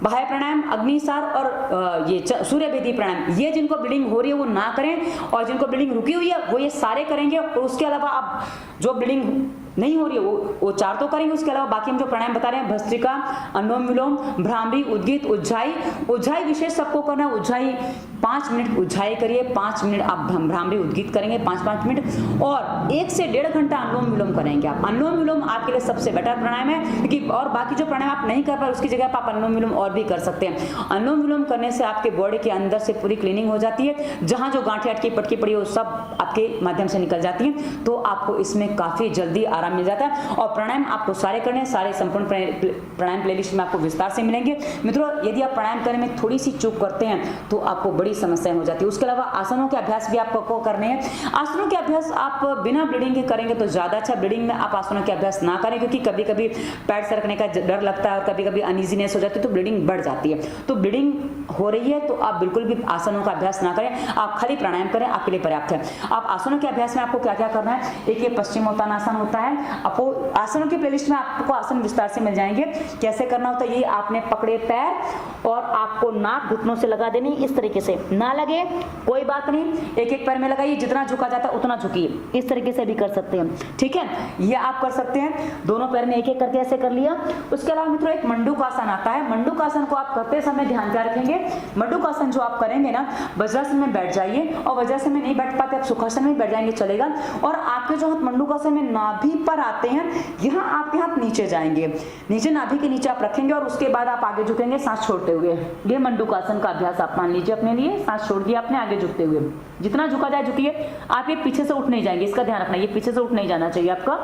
बाह्य प्राणायाम, अग्निसार और ये सूर्यभेदी प्राणायाम, ये जिनको ब्लीडिंग हो रही है वो ना करें, और जिनको ब्लीडिंग रुकी हुई है वो ये सारे करेंगे। और उसके अलावा आप जो ब्लीडिंग नहीं हो रही है वो 4 तो करेंगे। उसके अलावा बाकी हम जो प्राणायाम बता रहे हैं, भस्त्रिका, अनुलोम विलोम, भ्रामरी, उद्गीत, उज्जाई विशेष सबको करना है। उज्जाई 5 मिनट उज्जाई करिए, 5 मिनट आप भ्रामरी उद्गीत करेंगे 5-5 मिनट, और 1 से 1.5 घंटा अनुलोम विलोम करेंगे आप। अनुलोम विलोम आपके लिए सबसे बेटर प्राणायाम है, क्योंकि और बाकी जो प्राणायाम आप नहीं कर पाए उसकी जगह आप अनुलोम विलोम और भी कर सकते हैं। अनुलोम विलोम करने से आपके बॉडी के अंदर से पूरी क्लीनिंग हो जाती है, जहां जो गांठें अटकी पटकी पड़ी हो सब आपके माध्यम से निकल जाती है, तो आपको इसमें काफी जल्दी आराम मिल जाता है। और प्राणायाम आपको सारे करने हैं, सारे संपूर्ण प्राणायाम प्लेलिस्ट में आपको विस्तार से मिलेंगे। मित्रों यदि आप प्राणायाम करने में थोड़ी सी चूक करते हैं तो आपको बड़ी समस्याएं हो जाती है। उसके अलावा आसनों के अभ्यास भी आपको करने हैं। आसनों के अभ्यास आप बिना ब्लीडिंग के करेंगे तो ज्यादा अच्छा। ब्लीडिंग में आप आसनों के अभ्यास ना करें, क्योंकि कभी कभी पैर सरकने का डर लगता है और कभी कभी अनइजीनेस हो जाती है तो ब्लीडिंग बढ़ जाती है। तो ब्लीडिंग हो रही है तो आप बिल्कुल भी आसनों का अभ्यास ना करें, आप खाली प्राणायाम करें, आपके लिए पर्याप्त है। आप आसनों के अभ्यास में आपको क्या क्या करना है, एक ये पश्चिमोत्तानासन होता है, है। आपको आसनों की प्लेलिस्ट में आपको आसन विस्तार से मिल जाएंगे। कैसे करना होता है, ये आपने पकड़े पैर और आपको नाक घुटनों से लगा देनी, इस तरीके से। ना लगे कोई बात नहीं, एक एक पैर में लगाइए, जितना झुका जाता है उतना झुकिए, इस तरीके से भी कर सकते हैं, ठीक है। ये आप कर सकते हैं, दोनों पैर में एक एक करके ऐसे कर लिया। उसके अलावा मित्रों एक मंडूकासन आता है। मंडूकासन को आप करते समय ध्यान क्या रखेंगे, मंडूकासन जो आप करेंगे ना, वज्रासन में बैठ जाइए, और वज्रासन में नहीं बैठ पाते आप सुखासन में बैठ जाएंगे, चलेगा। और आपके जो हाथ मंडूकासन में नाभि पर आते हैं, यहाँ आपके हाथ नीचे जाएंगे, नीचे नाभि के नीचे आप रखेंगे, और उसके बाद आप आगे झुकेंगे सांस छोड़ते हुए। ये मंडूकासन का अभ्यास आप मान लीजिए अपने लिए, सांस छोड़ दिया आपने, आगे झुकते हुए, जितना झुका जाए झुकिए। आप ये पीछे से उठ नहीं जाएंगे, इसका ध्यान रखना, ये पीछे से उठ नहीं जाना चाहिए आपका,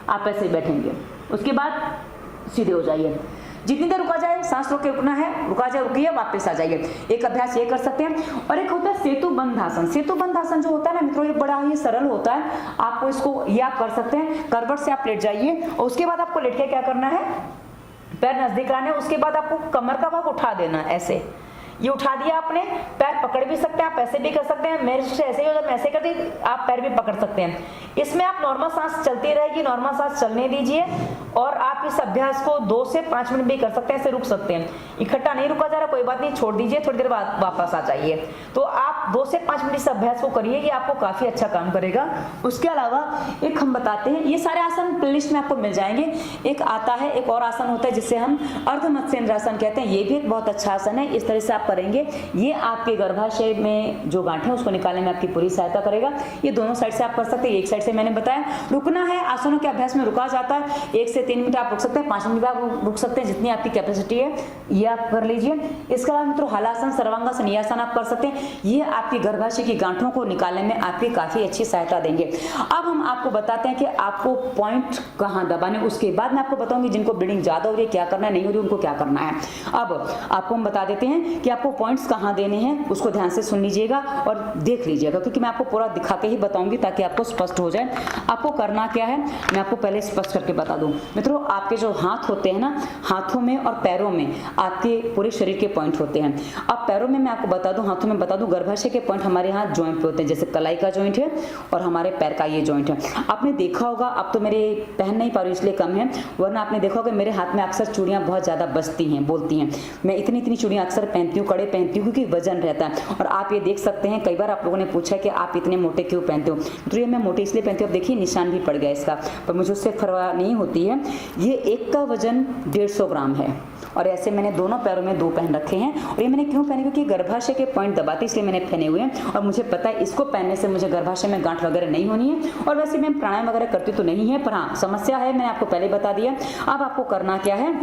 आप ऐसे ही बैठेंगे। उसके बाद सीधे हो जाइए, जितनी देर रुका जाए, सांस रोक के रुकना है, रुका जाए रुकिए, वापस आ जाइए। एक अभ्यास ये कर सकते हैं। और एक होता है सेतु बंधासन। सेतु बंधासन जो होता है ना मित्रों, ये बड़ा ही सरल होता है, आपको इसको ये आप कर सकते हैं। करवट से आप लेट जाइए, और उसके बाद आपको लेट के क्या करना है, पैर नजदीक लाने, उसके बाद आपको कमर का भाग उठा देना, ऐसे ये उठा दिया आपने, पैर पकड़ भी सकते हैं, आप ऐसे भी कर सकते हैं। मेरे से ऐसे ही हो, जब मैं ऐसे कर दी आप पैर भी पकड़ सकते हैं। इसमें आप नॉर्मल सांस चलती रहेगी, नॉर्मल सांस चलने दीजिए, और आप इस अभ्यास को 2 से 5 मिनट भी कर सकते हैं, ऐसे रुक सकते हैं। इकट्ठा नहीं रुका जा रहा कोई बात नहीं, छोड़ दीजिए, थोड़ी देर बाद वापस आ जाइए। तो आप 2 से 5 मिनट इस अभ्यास को करिए, ये आपको काफी अच्छा काम करेगा। उसके अलावा एक हम बताते हैं, ये सारे आसन प्लेलिस्ट में आपको मिल जाएंगे। एक आता है, एक और आसन होता है जिसे हम अर्ध मत्स्येंद्रासन कहते हैं। ये भी एक बहुत अच्छा आसन है, इस तरह से आप करेंगे, ये आपके गर्भाशय में जो गांठें हैं उसको निकालने में आपकी पूरी सहायता करेगा। ये दोनों साइड से आप कर सकते हैं, एक साइड से मैंने बताया। रुकना है, आसनों के अभ्यास में रुका जाता है, 1 से 3 मिनट आप रुक सकते हैं, 5 मिनट आप रुक सकते हैं, जितनी आपकी कैपेसिटी है ये आप कर लीजिए। इसके अलावा मित्रों हलासन, सर्वांगासन, ये आसन आप कर सकते हैं, ये आपकी गर्भाशय की गांठों को निकालने में आपकी काफी अच्छी सहायता देंगे। अब हम आपको बताते हैं कि आपको पॉइंट कहाँ दबाने, उसके बाद मैं आपको बताऊंगी जिनको ब्लीडिंग ज्यादा हो रही है क्या करना है, नहीं हो रही उनको क्या करना है। अब आपको हम बता देते हैं कि आपको पॉइंट्स कहाँ देने हैं, उसको ध्यान से सुन लीजिएगा और देख लीजिएगा, क्योंकि मैं आपको पूरा दिखा के ही बताऊंगी ताकि आपको स्पष्ट हो जाए। आपको करना क्या है मैं आपको पहले स्पष्ट करके बता दूं। मित्रों आपके जो हाथ होते हैं ना, हाथों में और पैरों में आपके पूरे शरीर के पॉइंट होते हैं। अब पैरों में मैं आपको बता दूं, हाथों में बता दूं, गर्भाशय के पॉइंट हमारे यहाँ ज्वाइंट पे होते हैं, जैसे कलाई का ज्वाइंट है और हमारे पैर का ये ज्वाइंट है। आपने देखा होगा, अब तो मेरे पहन नहीं पा रही इसलिए कम है, वरना आपने देखा होगा मेरे हाथ में अक्सर चूड़ियां बहुत ज्यादा बचती हैं, बोलती हैं। मैं इतनी इतनी चूड़ियां अक्सर पहनती हूँ, कड़े पहनती हूँ, क्योंकि वजन रहता है। और आप ये देख सकते हैं, कई बार आप लोगों ने पूछा कि आप इतने मोटे क्यों पहनते हो, तो ये मैं मोटे इसलिए पहनती हूँ। अब देखिए निशान भी पड़ गया इसका, पर मुझे उससे परवाह नहीं होती है। ये एक का वजन 150 ग्राम है, और ऐसे मैंने दोनों पैरों में 2 पहन रखे हैं। और ये मैंने क्यों पहने, क्योंकि गर्भाशय के पॉइंट दबाते इसलिए मैंने पहने हुए हैं, और मुझे पता है इसको पहनने से मुझे गर्भाशय में गांठ वगैरह नहीं होनी है। और वैसे मैं प्राणायाम वगैरह करती तो नहीं है, पर हाँ समस्या है, मैंने आपको पहले बता दिया। अब आपको करना क्या है,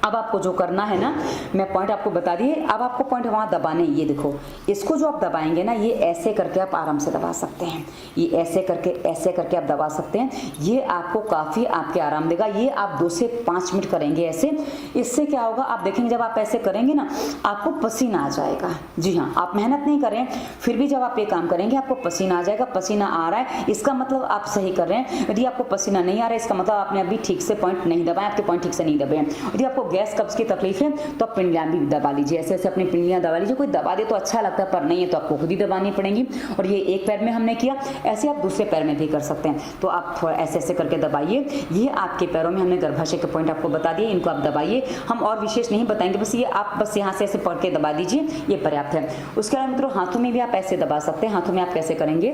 अब आपको जो करना है ना, मैं पॉइंट आपको बता दिए, अब आपको पॉइंट वहां दबाने, ये देखो, इसको जो आप दबाएंगे ना, ये ऐसे करके आप आराम से दबा सकते हैं, ये ऐसे करके आप दबा सकते हैं। ये आपको काफी आपके आराम देगा। ये आप 2 से 5 मिनट करेंगे ऐसे। इससे क्या होगा, आप देखेंगे जब आप ऐसे करेंगे ना, आपको पसीना आ जाएगा। जी हाँ, आप मेहनत नहीं करें, फिर भी जब आप ये काम करेंगे आपको पसीना आ जाएगा। पसीना आ रहा है इसका मतलब आप सही कर रहे हैं। यदि आपको पसीना नहीं आ रहा है इसका मतलब आपने अभी ठीक से पॉइंट नहीं दबाए, आपके पॉइंट ठीक से नहीं दबे हैं। यदि आपको गैस कब्ज की तकलीफ है तो आप पिंडलियां भी दबा लीजिए, ऐसे ऐसे अपनी पिंडलियां दबा लीजिए। कोई दबा दे तो अच्छा लगता है, पर नहीं है तो आपको खुद ही दबानी पड़ेंगी। और ये एक पैर में हमने किया, ऐसे आप दूसरे पैर में भी कर सकते हैं। तो आप थोड़ा ऐसे ऐसे करके दबाइए। ये आपके पैरों में हमने गर्भाशय के पॉइंट आपको बता दिए, इनको आप दबाइए। हम और विशेष नहीं बताएंगे, बस ये आप बस यहाँ से ऐसे पकड़ के दबा दीजिए, ये पर्याप्त है। उसके अलावा मित्रों हाथों में भी आप ऐसे दबा सकते हैं। हाथों में आप कैसे करेंगे,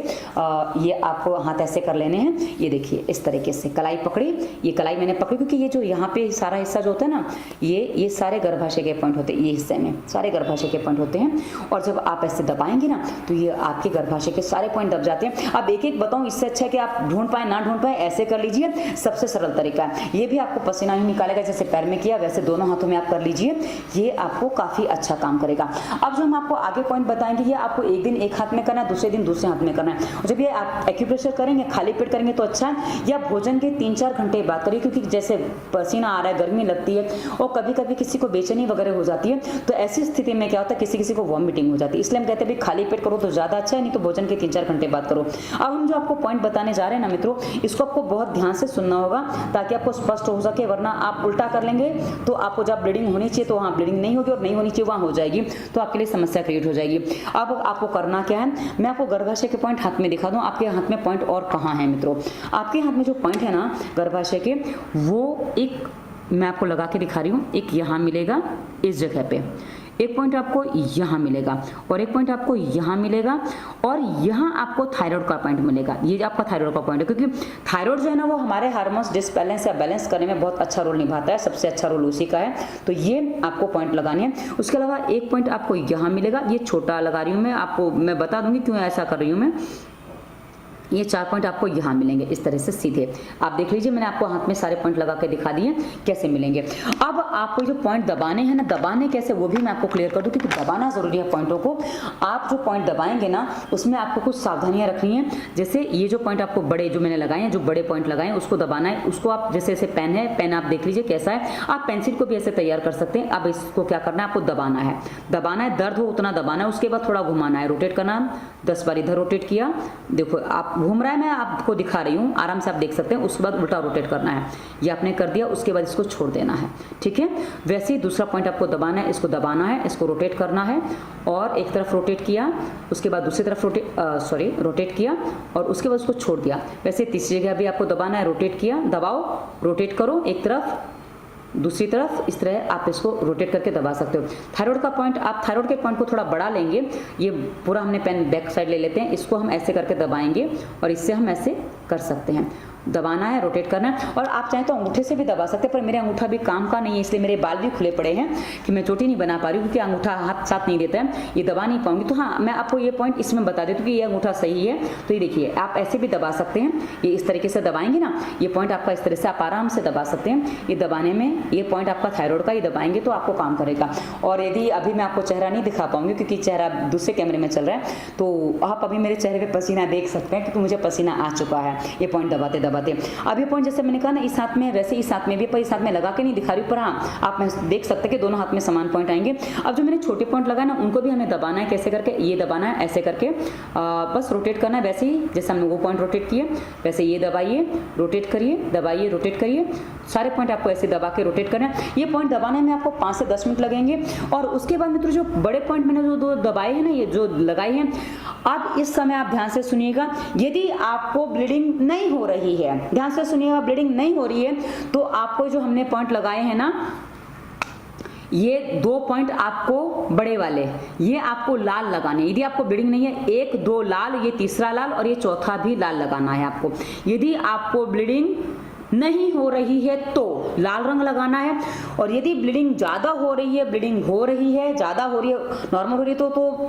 ये आपको हाथ ऐसे कर लेने हैं, ये देखिए इस तरीके से कलाई पकड़ी, ये कलाई मैंने पकड़ी क्योंकि ये जो यहाँ पे सारा हिस्सा जो होता है ना, ये सारे गर्भाशय के पॉइंट होते हैं, ये हिस्से में सारे गर्भाशय के पॉइंट होते हैं। और जब आप ऐसे दबाएंगे ना तो ये आपके गर्भाशय के सारे पॉइंट दब जाते हैं। अब एक एक बताऊं, इससे अच्छा है कि आप ढूंढ पाए ना ढूंढ पाए, ऐसे कर लीजिए, सबसे सरल तरीका है। ये भी आपको पसीना ही निकालेगा, जैसे पैर में किया वैसे दोनों हाथों में आप कर लीजिए, ये आपको काफी अच्छा काम करेगा। अब जो हम आपको आगे पॉइंट बताएंगे, ये आपको एक दिन एक हाथ में करना है, दूसरे दिन दूसरे हाथ में करना है। और जब ये आप एक्यूप्रेशर करेंगे, खाली पेट करेंगे तो अच्छा है, या भोजन के 3-4 घंटे बाद करिए, क्योंकि जैसे पसीना आ रहा है, गर्मी लगती है और कभी कभी किसी को बेचैनी वगैरह हो जाती है, तो ऐसी स्थिति में क्या होता है, किसी किसी को वॉमिटिंग हो जाती है। इसलिए हम कहते हैं भाई खाली पेट करो तो ज़्यादा अच्छा है, नहीं तो भोजन के 3-4 घंटे बाद करो। अब हम जो आपको पॉइंट बताने जा रहे हैं ना मित्रों, इसको आपको बहुत ध्यान से सुनना होगा ताकि आपको स्पष्ट हो सके, वरना आप उल्टा कर लेंगे तो आपको जब ब्लीडिंग होनी चाहिए तो वहाँ ब्लीडिंग नहीं होगी और नहीं होनी चाहिए वहाँ हो जाएगी, तो आपके लिए समस्या क्रिएट हो जाएगी। अब आपको करना क्या है, मैं आपको गर्भाशय के पॉइंट हाथ में दिखा दूँ। आपके हाथ में पॉइंट और कहाँ है मित्रों, आपके हाथ में जो पॉइंट है ना गर्भाशय के, वो एक मैं आपको लगा के दिखा रही हूँ, एक यहाँ मिलेगा इस जगह पे, एक पॉइंट आपको यहाँ मिलेगा और एक पॉइंट आपको यहाँ मिलेगा और यहाँ आपको थायराइड का पॉइंट मिलेगा। ये आपका थायराइड का पॉइंट है, क्योंकि थायराइड जो है ना वो हमारे हार्मोन्स डिसबैलेंस या बैलेंस करने में बहुत अच्छा रोल निभाता है, सबसे अच्छा रोल उसी का है। तो ये आपको पॉइंट लगाने हैं। उसके अलावा एक पॉइंट आपको यहाँ मिलेगा, ये छोटा लगा रही हूँ मैं आपको, मैं बता दूंगी क्यों ऐसा कर रही हूँ मैं। ये 4 पॉइंट आपको यहाँ मिलेंगे इस तरह से सीधे, आप देख लीजिए मैंने आपको हाथ में सारे पॉइंट लगा के दिखा दिए कैसे मिलेंगे। अब आपको जो पॉइंट दबाने हैं ना, दबाने कैसे वो भी मैं आपको क्लियर कर दूं, क्योंकि दबाना जरूरी है पॉइंटों को। आप जो पॉइंट दबाएंगे ना उसमें आपको कुछ सावधानियां रखनी है। जैसे ये जो पॉइंट आपको बड़े जो मैंने लगाए हैं, जो बड़े पॉइंट लगाए हैं उसको दबाना है। उसको आप जैसे ऐसे पेन है, पेन आप देख लीजिए कैसा है, आप पेंसिल को भी ऐसे तैयार कर सकते हैं। अब इसको क्या करना है, आपको दबाना है, दबाना है, दर्द हो उतना दबाना है। उसके बाद थोड़ा घुमाना है, रोटेट करना है, 10 बार इधर रोटेट किया, देखो आप घूम रहा है, मैं आपको दिखा रही हूँ, आराम से आप देख सकते हैं। उसके बाद उल्टा रोटेट करना है, ये आपने कर दिया, उसके बाद इसको छोड़ देना है, ठीक है। वैसे ही दूसरा पॉइंट आपको दबाना है, इसको दबाना है, इसको रोटेट करना है और एक तरफ रोटेट किया, उसके बाद दूसरी तरफ रोटेट किया और उसके बाद उसको छोड़ दिया। वैसे तीसरी जगह भी आपको दबाना है, रोटेट किया, दबाओ, रोटेट करो, एक तरफ दूसरी तरफ, इस तरह आप इसको रोटेट करके दबा सकते हो। थायराइड का पॉइंट, आप थायराइड के पॉइंट को थोड़ा बड़ा लेंगे, ये पूरा हमने पेन बैक साइड ले लेते हैं, इसको हम ऐसे करके दबाएंगे और इससे हम ऐसे कर सकते हैं। दबाना है, रोटेट करना है और आप चाहें तो अंगूठे से भी दबा सकते हैं, पर मेरे अंगूठा भी काम का नहीं है, इसलिए मेरे बाल भी खुले पड़े हैं कि मैं चोटी नहीं बना पा रही हूँ, क्योंकि अंगूठा हाथ साथ नहीं देता है, ये दबा नहीं पाऊंगी। तो हाँ, मैं आपको ये पॉइंट इसमें बता देती हूँ कि ये अंगूठा सही है। तो ये देखिए आप ऐसे भी दबा सकते हैं, ये इस तरीके से दबाएंगे ना, ये पॉइंट आपका इस तरह से आप आराम से दबा सकते हैं। ये दबाने में ये पॉइंट आपका थायराइड का, ये दबाएंगे तो आपको काम करेगा। और यदि अभी मैं आपको चेहरा नहीं दिखा पाऊंगी क्योंकि चेहरा दूसरे कैमरे में चल रहा है, तो आप अभी मेरे चेहरे पे पसीना देख सकते हैं, क्योंकि मुझे पसीना आ चुका है ये पॉइंट दबाते दबाते। अब ये पॉइंट जैसे मैंने कहा ना इस हाथ में, वैसे इस हाथ में भी, पर इस हाथ में लगा के नहीं दिखा रही हूँ, पर हाँ आप देख सकते हैं कि दोनों हाथ में समान पॉइंट आएंगे। अब जो मैंने छोटे पॉइंट लगाए ना उनको भी हमें दबाना है, कैसे करके, ये दबाना है ऐसे करके, बस रोटेट करना है वैसे ही जैसे हमने वो पॉइंट रोटेट किए, वैसे ये दबाइए, रोटेट करिए, दबाइए, रोटेट करिए, सारे पॉइंट आपको ऐसे दबा के रोटेट करना है। ये पॉइंट दबाने में आपको 5 से 10 मिनट लगेंगे। और उसके बाद मित्रों जो बड़े पॉइंट मैंने जो दो दबाए हैं ना, ये जो लगाई हैं, अब इस समय आप ध्यान से सुनिएगा। यदि आपको ब्लीडिंग नहीं हो रही है, ध्यान से सुनिएगा, ब्लीडिंग नहीं हो रही है तो आपको जो हमने पॉइंट लगाए हैं ना, ये 2 पॉइंट आपको बड़े वाले, ये आपको लाल लगाने। यदि आपको ब्लीडिंग नहीं है, 1 2 लाल, ये तीसरा लाल और ये चौथा भी लाल लगाना है आपको। यदि आपको ब्लीडिंग नहीं हो रही है तो लाल रंग लगाना है, और यदि ब्लीडिंग ज़्यादा हो रही है, ब्लीडिंग हो रही है, ज़्यादा हो रही है, नॉर्मल हो रही है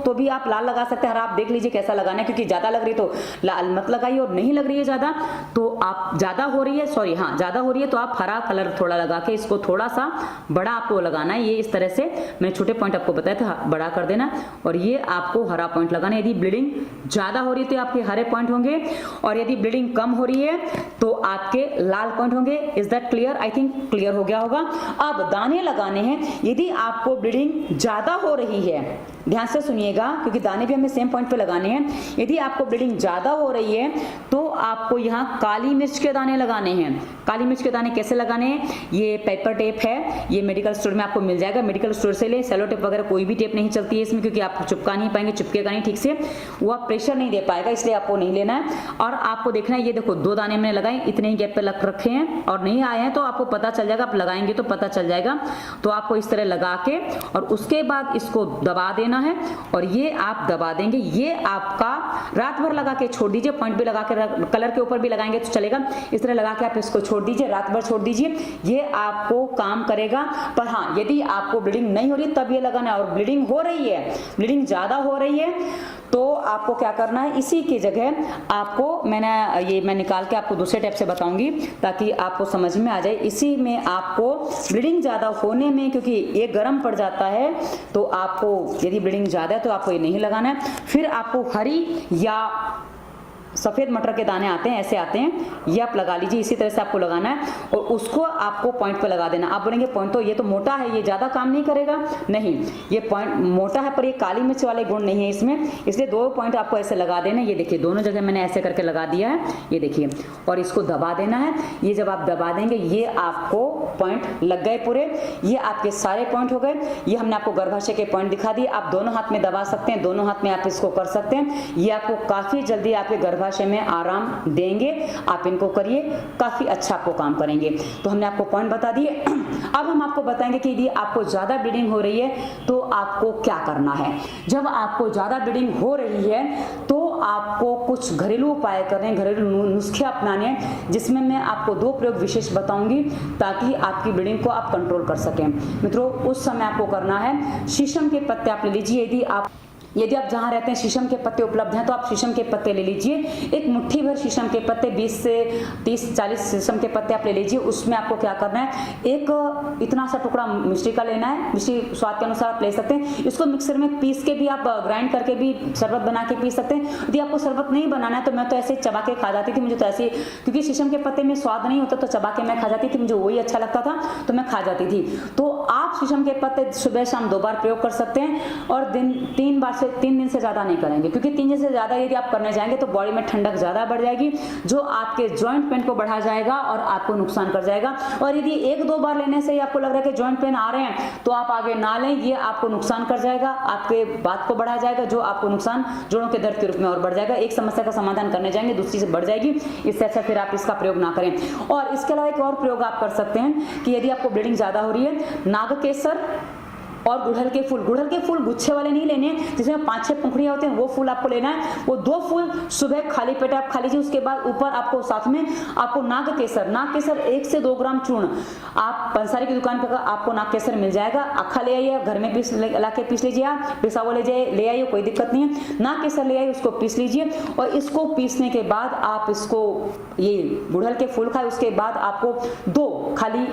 तो भी आप लाल लगा सकते हैं। और आप देख लीजिए कैसा लगाना है, क्योंकि ज़्यादा लग रही है तो लाल मत लगाइए, और नहीं लग रही है ज़्यादा तो आप ज़्यादा हो रही है, ज़्यादा हो रही है तो आप हरा कलर थोड़ा लगा के इसको थोड़ा सा बड़ा आपको लगाना है। ये इस तरह से मैंने छोटे पॉइंट आपको बताया था, बड़ा कर देना, और ये आपको हरा पॉइंट लगाना है। यदि ब्लीडिंग ज़्यादा हो रही है तो आपके हरे पॉइंट होंगे, और यदि ब्लीडिंग कम हो रही है तो आपके लाल पॉइंट होंगे। Is that clear? I think clear हो गया होगा। अब दाने लगाने हैं। यदि आपको ब्लीडिंग ज्यादा हो रही है, ध्यान से सुनिएगा क्योंकि दाने भी हमें सेम पॉइंट पे लगाने हैं। यदि आपको ब्लीडिंग ज्यादा हो रही है तो आपको यहाँ काली मिर्च के दाने लगाने हैं। काली मिर्च के दाने कैसे लगाने हैं? ये पेपर टेप है, ये मेडिकल स्टोर में आपको मिल जाएगा, मेडिकल स्टोर से ले। सेलो टेप वगैरह कोई भी टेप नहीं चलती है इसमें, क्योंकि आप चिपका नहीं पाएंगे, चिपकेगा नहीं ठीक से, वो आप प्रेशर नहीं दे पाएगा, इसलिए आपको नहीं लेना है। और आपको देखना है, ये देखो 2 दाने मैंने लगाए, इतने ही गैप पे लग रखे हैं और नहीं आए हैं तो आपको पता चल जाएगा, आप लगाएंगे तो पता चल जाएगा। तो आपको इस तरह लगा के और उसके बाद इसको दबा देना है, और ये आप दबा देंगे। ये आपका रात भर लगा के छोड़ दीजिए, पॉइंट भी लगा के, कलर के ऊपर भी लगाएंगे तो चलेगा। इस तरह लगा के आप इसको छोड़ दीजिए, रात भर छोड़ दीजिए, ये आपको काम करेगा। पर हाँ, यदि आपको ब्लीडिंग नहीं हो रही तब ये लगाना है, और ब्लीडिंग हो रही है, ब्लीडिंग ज्यादा हो रही है तो आपको क्या करना है, इसी की जगह आपको मैं निकाल के आपको दूसरे टाइप से बताऊंगी ताकि आपको समझ में आ जाए। इसी में आपको ब्लीडिंग ज्यादा होने में, क्योंकि ये गर्म पड़ जाता है, तो आपको यदि ब्लीडिंग ज्यादा है तो आपको ये नहीं लगाना है। फिर आपको हरी या सफ़ेद मटर के दाने आते हैं, ऐसे आते हैं, ये आप लगा लीजिए। इसी तरह से आपको लगाना है और उसको आपको पॉइंट पे लगा देना। आप बोलेंगे पॉइंट तो ये तो मोटा है, ये ज़्यादा काम नहीं करेगा। नहीं, ये पॉइंट मोटा है पर ये काली मिर्च वाले गुण नहीं है इसमें, इसलिए 2 पॉइंट आपको ऐसे लगा देना। ये देखिए दोनों जगह मैंने ऐसे करके लगा दिया है, ये देखिए, और इसको दबा देना है। ये जब आप दबा देंगे ये आपको पॉइंट लग गए पूरे, ये आपके सारे पॉइंट हो गए। ये हमने आपको गर्भाशय के पॉइंट दिखा दिए। आप दोनों हाथ में दबा सकते हैं, दोनों हाथ में आप इसको कर सकते हैं। ये आपको काफ़ी जल्दी आपके गर्भाशय में आराम देंगे। आप इनको करिए, काफ़ी अच्छा आपको काम करेंगे। तो हमने आपको पॉइंट बता दिए। अब हम आपको बताएंगे कि यदि आपको ज़्यादा ब्लीडिंग हो रही है तो आपको क्या करना है। जब आपको ज़्यादा ब्लीडिंग हो रही है तो आपको कुछ घरेलू उपाय करने हैं, घरेलू नुस्खे अपनाने हैं, जिसमें मैं आपको 2 प्रयोग विशेष बताऊंगी ताकि आपकी ब्लीडिंग को आप कंट्रोल कर सकें। मित्रों, उस समय आपको करना है, शीशम के पत्ते आप ले लीजिए। यदि आप जहाँ रहते हैं शीशम के पत्ते उपलब्ध हैं तो आप शीशम के पत्ते ले लीजिए। एक मुट्ठी भर शीशम के पत्ते, 20 से 30-40 शीशम के पत्ते आप ले लीजिए। उसमें आपको क्या करना है, एक इतना सा टुकड़ा मिश्री का लेना है। मिश्री स्वाद के अनुसार आप ले सकते हैं। इसको मिक्सर में पीस के भी आप ग्राइंड करके भी शरबत बना के पी सकते हैं। यदि आपको शरबत नहीं बनाना है तो मैं तो ऐसे चबा के खा जाती थी, मुझे तो ऐसे, क्योंकि शीशम के पत्ते में स्वाद नहीं होता तो चबा के मैं खा जाती थी, मुझे वही अच्छा लगता था तो मैं खा जाती थी। तो आप शीशम के पत्ते सुबह शाम 2 बार प्रयोग कर सकते हैं और 3 दिन से ज़्यादा नहीं करेंगे, क्योंकि 3 दिन से ज़्यादा यदि आप करने जाएंगे तो बॉडी में ठंडक ज़्यादा बढ़ जाएगी, जो आपके जॉइंट पेन को बढ़ा जाएगा और आपको नुकसान कर जाएगा। और यदि 1-2 बार लेने से ही आपको लग रहा है कि जॉइंट पेन आ रहे हैं तो आप आगे ना लें, ये आपको नुकसान कर जाएगा, आपके बात को बढ़ा जाएगा, जो आपको नुकसान जोड़ों के दर्द के रूप में और बढ़ जाएगा। एक समस्या का समाधान करने जाएंगे दूसरी से बढ़ जाएगी, इससे अच्छा फिर आप इसका प्रयोग ना करें। और इसके अलावा एक और प्रयोग आप कर सकते हैं कि यदि आपको ब्लीडिंग ज़्यादा हो रही है, नागकेसर और गुड़हल के फूल गुच्छे वाले नहीं लेने, जिसमें 5-6 पंखुड़ियाँ होते हैं, वो फूल आपको लेना है। वो 2 फूल सुबह खाली पेट आप खा लीजिए। उसके बाद ऊपर आपको साथ में आपको नागकेसर 1 से 2 ग्राम चूर्ण, आप पंसारी की दुकान पर आपको नागकेसर मिल जाएगा, अखा ले आइए, घर में ला के पीस लीजिए, आप पिसा हुआ ले आइए, कोई दिक्कत नहीं है। नागकेसर ले आइए, उसको पीस लीजिए और इसको पीसने के बाद आप इसको, ये गुड़हल के फूल खाए, उसके बाद आपको 2 खाली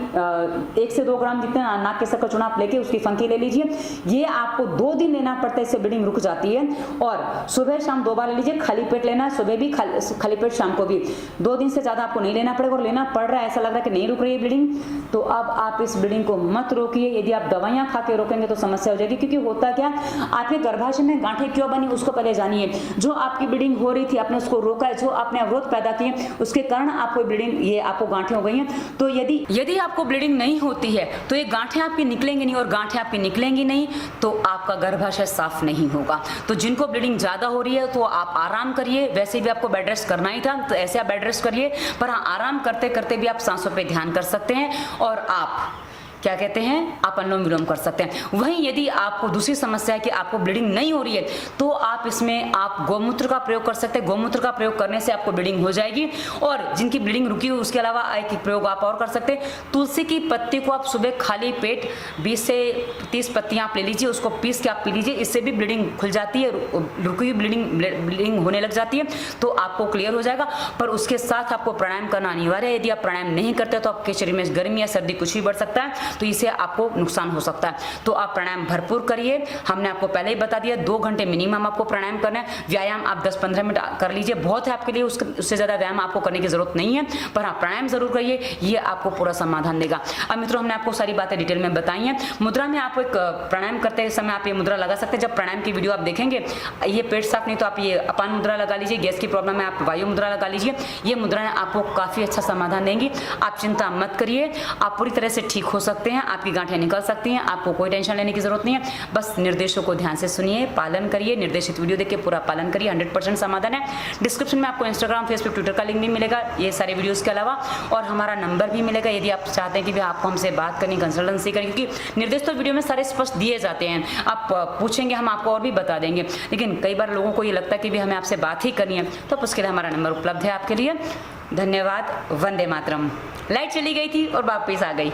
1 से 2 ग्राम जितने नागकेसर का चूर्ण आप लेके उसकी फंकी लीजिए। ये आपको 2 दिन लेना पड़ता है, इससे ब्लीडिंग रुक जाती है। और सुबह शाम 2 बार ले लीजिए, खाली पेट लेना है, सुबह भी खाली पेट, शाम को भी। 2 दिन से ज्यादा आपको नहीं लेना पड़ेगा। और लेना पड़ रहा है, ऐसा लग रहा है कि नहीं रुक रही है ब्लीडिंग, तो अब आप इस ब्लीडिंग को मत रोकिए। यदि आप दवाइयां खा के रोकेंगे तो समस्या हो जाएगी, क्योंकि होता क्या, आपके गर्भाशय में गांठें क्यों बनी उसको पहले जानिए। जो आपकी ब्लीडिंग हो रही थी आपने उसको रोका है, जो आपने अवरोध पैदा किए उसके कारण आपको ब्लीडिंग, ये आपको गांठें हो गई हैं। तो यदि आपको ब्लीडिंग नहीं होती है तो ये गांठें आपकी निकलेंगी नहीं, और गांठें आपकी निकलेंगी नहीं तो आपका गर्भाशय साफ नहीं होगा। तो जिनको ब्लीडिंग ज्यादा हो रही है तो आप आराम करिए। वैसे भी आपको बेड रेस्ट करना ही था तो ऐसे आप बेड रेस्ट करिए, पर हाँ, आराम करते करते भी आप सांसों पे ध्यान कर सकते हैं और आप क्या कहते हैं, आप अनुलोम विलोम कर सकते हैं। वहीं यदि आपको दूसरी समस्या है कि आपको ब्लीडिंग नहीं हो रही है तो आप इसमें आप गौमूत्र का प्रयोग कर सकते हैं। गौमूत्र का प्रयोग करने से आपको ब्लीडिंग हो जाएगी। और जिनकी ब्लीडिंग रुकी हुई उसके अलावा एक प्रयोग आप और कर सकते हैं, तुलसी की पत्ती को आप सुबह खाली पेट 20 से 30 पत्तियां आप ले लीजिए, उसको पीस के आप पी लीजिए। इससे भी ब्लीडिंग खुल जाती है, रुकी हुई ब्लीडिंग होने लग जाती है, तो आपको क्लियर हो जाएगा। पर उसके साथ आपको प्राणायाम करना अनिवार्य है। यदि आप प्राणायाम नहीं करते तो आपके शरीर में गर्मी या सर्दी कुछ भी बढ़ सकता है, तो इससे आपको नुकसान हो सकता है। तो आप प्राणायाम भरपूर करिए। हमने आपको पहले ही बता दिया 2 घंटे मिनिमम आपको प्राणायाम करना है। व्यायाम आप 10-15 मिनट कर लीजिए, बहुत है आपके लिए, उससे ज्यादा व्यायाम आपको करने की जरूरत नहीं है, पर हाँ प्राणायाम जरूर करिए, ये आपको पूरा समाधान देगा। अब मित्रों, हमने आपको सारी बातें डिटेल में बताई हैं। मुद्रा में आप एक प्राणायाम करते समय आप ये मुद्रा लगा सकते हैं। जब प्राणायाम की वीडियो आप देखेंगे, ये पेट साफ नहीं तो आप ये अपान मुद्रा लगा लीजिए, गैस की प्रॉब्लम है आप वायु मुद्रा लगा लीजिए। ये मुद्राएं आपको काफी अच्छा समाधान देंगी। आप चिंता मत करिए, आप पूरी तरह से ठीक हो सकते हैं, आपकी गांठें निकल सकती हैं, आपको कोई टेंशन लेने की जरूरत नहीं है। बस निर्देशों को ध्यान से सुनिए, पालन करिए, निर्देशित वीडियो देख के पूरा पालन करिए, 100% समाधान है। डिस्क्रिप्शन में आपको इंस्टाग्राम, फेसबुक, ट्विटर का लिंक भी मिलेगा ये सारे वीडियोस के अलावा, और हमारा नंबर भी मिलेगा यदि आप चाहते हैं कि भी आपको हमसे बात करनी, कंसल्टेंसी करनी, क्योंकि निर्देश तो वीडियो में सारे स्पष्ट दिए जाते हैं। आप पूछेंगे हम आपको और भी बता देंगे, लेकिन कई बार लोगों को ये लगता है कि भी हमें आपसे बात ही करनी है, तो उसके लिए हमारा नंबर उपलब्ध है आपके लिए। धन्यवाद। वंदे मातरम। लाइट चली गई थी और वापस आ गई।